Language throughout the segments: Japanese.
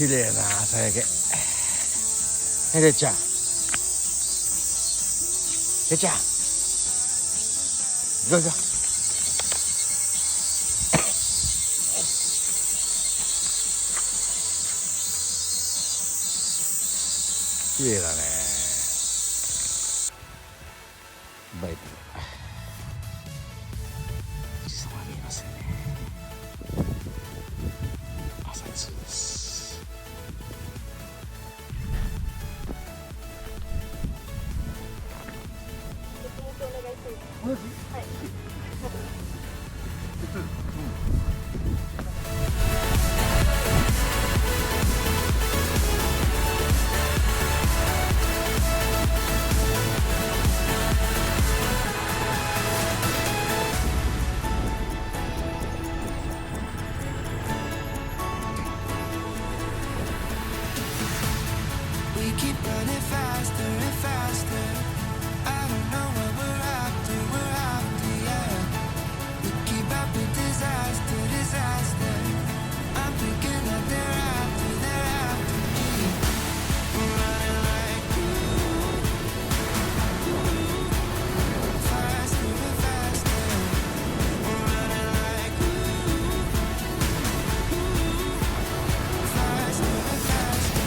綺麗な朝焼け。てっちゃん、てっちゃん、行こう行こう。綺麗だね。バイク富士山が見えますよね。朝通です。はい。We keep running faster and faster. I don't know what we're after, yeah. We keep up with disaster. I'm thinking that they're after me. We're running like faster and faster. We're running like faster and faster.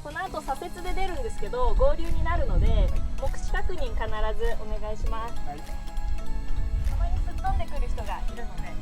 この後左折で出るんですけど合流になるので目視確認必ずお願いします。たまにすっ飛んでくる人がいるので。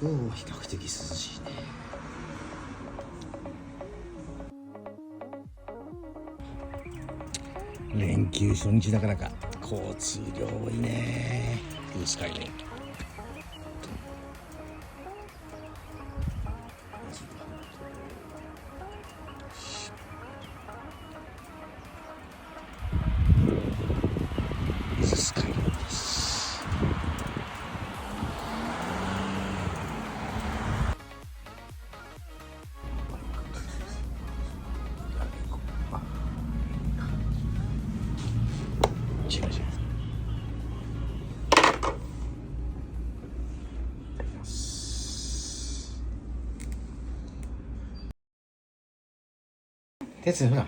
今日は比較的涼しいね。連休初日だからか交通量多いね。ブルースカイね。スカイです。違う違う。哲ほら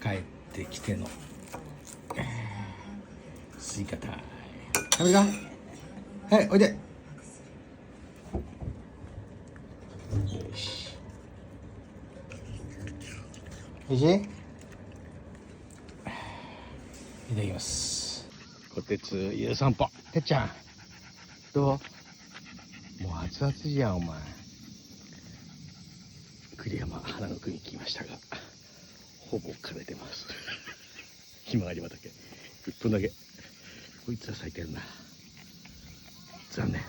帰ってきてのスイカタイム。食べるか。はい、おいで。よし。おいしい。いただきます。こてつゆう散歩。てっちゃんどう？もう熱々じゃんお前。栗山花の国に来ましたがほぼ枯れてますひまわり畑1分だけ。こいつは咲いてるな。残念。